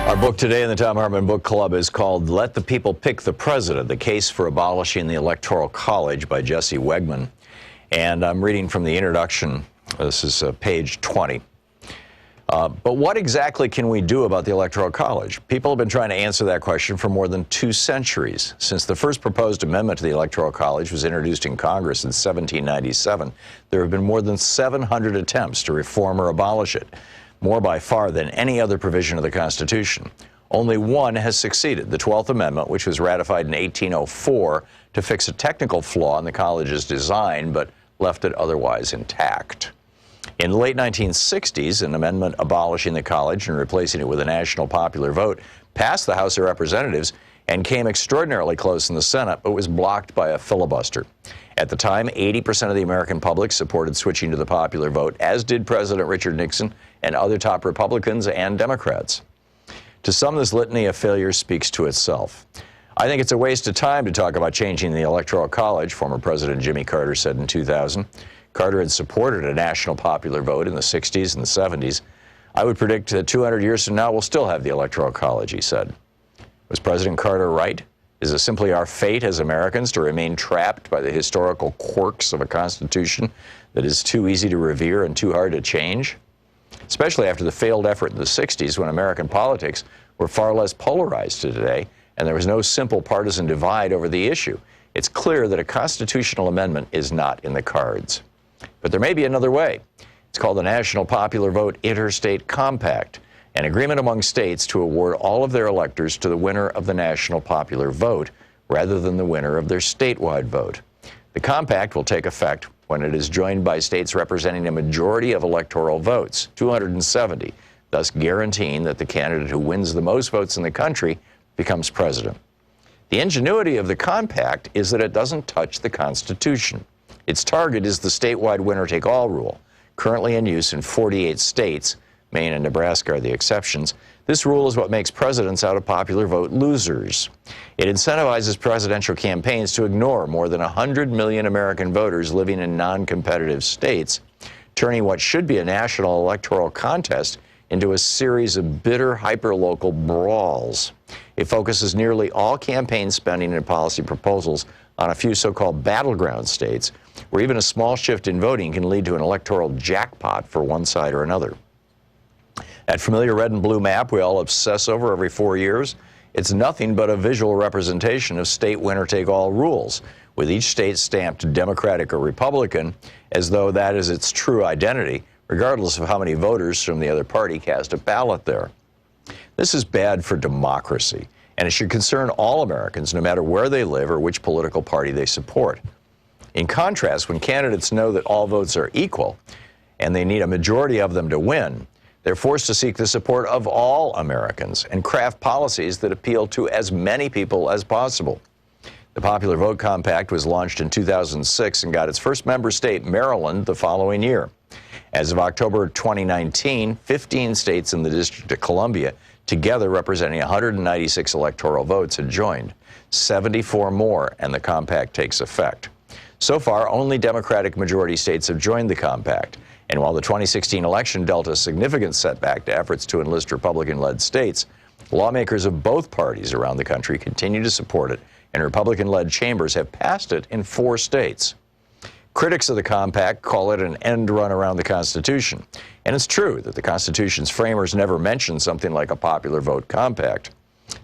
Our book today in the Thom Hartmann Book Club is called Let the People Pick the President, The Case for Abolishing the Electoral College by Jesse Wesman. And I'm reading from the introduction. This is page 20. But what exactly can we do about the Electoral College? People have been trying to answer that question for more than 2 centuries. Since the first proposed amendment to the Electoral College was introduced in Congress in 1797, there have been more than 700 attempts to reform or abolish it, more by far than any other provision of the Constitution. Only one has succeeded, the 12th Amendment, which was ratified in 1804 to fix a technical flaw in the college's design, but left it otherwise intact. In the late 1960s, an amendment abolishing the college and replacing it with a national popular vote passed the House of Representatives and came extraordinarily close in the Senate, but was blocked by a filibuster. At the time, 80% of the American public supported switching to the popular vote, as did President Richard Nixon and other top Republicans and Democrats. To some, this litany of failures speaks to itself. I think it's a waste of time to talk about changing the Electoral College, former President Jimmy Carter said in 2000. Carter had supported a national popular vote in the 60s and the 70s. I would predict that 200 years from now, we'll still have the Electoral College, he said. Was President Carter right? Is it simply our fate as Americans to remain trapped by the historical quirks of a Constitution that is too easy to revere and too hard to change? Especially after the failed effort in the 60s, when American politics were far less polarized to today, and there was no simple partisan divide over the issue. It's clear that a constitutional amendment is not in the cards. But there may be another way. It's called the National Popular Vote Interstate Compact, an agreement among states to award all of their electors to the winner of the national popular vote rather than the winner of their statewide vote. The compact will take effect when it is joined by states representing a majority of electoral votes, 270, thus guaranteeing that the candidate who wins the most votes in the country becomes president. The ingenuity of the compact is that it doesn't touch the Constitution. Its target is the statewide winner-take-all rule, currently in use in 48 states. Maine and Nebraska are the exceptions. This rule is what makes presidents out of popular vote losers. It incentivizes presidential campaigns to ignore more than 100 million American voters living in non-competitive states, turning what should be a national electoral contest into a series of bitter, hyper-local brawls. It focuses nearly all campaign spending and policy proposals on a few so-called battleground states, where even a small shift in voting can lead to an electoral jackpot for one side or another. That familiar red and blue map we all obsess over every 4 years, it's nothing but a visual representation of state winner-take-all rules, with each state stamped Democratic or Republican, as though that is its true identity, regardless of how many voters from the other party cast a ballot there. This is bad for democracy, and it should concern all Americans, no matter where they live or which political party they support. In contrast, when candidates know that all votes are equal, and they need a majority of them to win, they're forced to seek the support of all Americans and craft policies that appeal to as many people as possible. The Popular Vote Compact was launched in 2006 and got its first member state, Maryland, the following year. As of October 2019, 15 states in the District of Columbia, together representing 196 electoral votes, had joined. 74 more, and the compact takes effect. So far, only Democratic majority states have joined the compact. And while the 2016 election dealt a significant setback to efforts to enlist Republican-led states, lawmakers of both parties around the country continue to support it, and Republican-led chambers have passed it in 4 states. Critics of the compact call it an end run around the Constitution. And it's true that the Constitution's framers never mentioned something like a popular vote compact.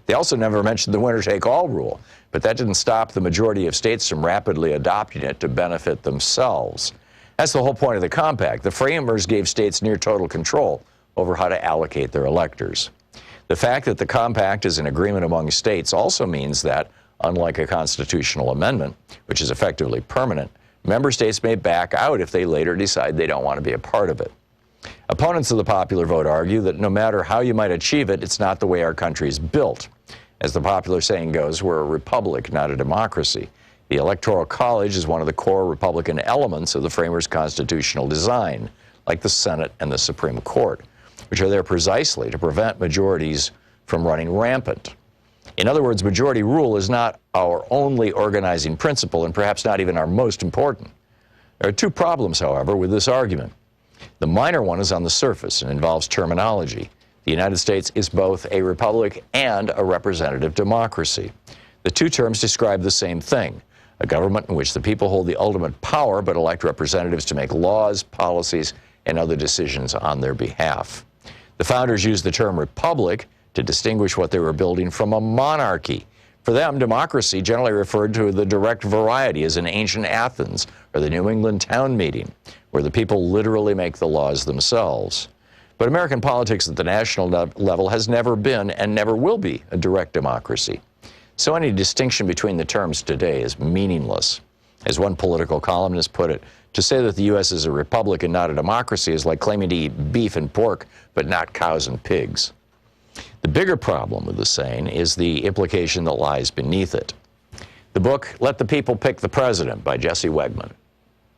They also never mentioned the winner-take-all rule, but that didn't stop the majority of states from rapidly adopting it to benefit themselves. That's the whole point of the compact. The framers gave states near total control over how to allocate their electors. The fact that the compact is an agreement among states also means that, unlike a constitutional amendment, which is effectively permanent, member states may back out if they later decide they don't want to be a part of it. Opponents of the popular vote argue that no matter how you might achieve it, it's not the way our country is built. As the popular saying goes, we're a republic, not a democracy. The Electoral College is one of the core Republican elements of the framers' constitutional design, like the Senate and the Supreme Court, which are there precisely to prevent majorities from running rampant. In other words, majority rule is not our only organizing principle, and perhaps not even our most important. There are 2 problems, however, with this argument. The minor one is on the surface and involves terminology. The United States is both a republic and a representative democracy. The two terms describe the same thing, a government in which the people hold the ultimate power but elect representatives to make laws, policies, and other decisions on their behalf. The founders used the term republic to distinguish what they were building from a monarchy. For them, democracy generally referred to the direct variety, as in ancient Athens or the New England town meeting, where the people literally make the laws themselves. But American politics at the national level has never been and never will be a direct democracy. So any distinction between the terms today is meaningless. As one political columnist put it, to say that the U.S. is a republic and not a democracy is like claiming to eat beef and pork, but not cows and pigs. The bigger problem with the saying is the implication that lies beneath it. The book, Let the People Pick the President by Jesse Wegman.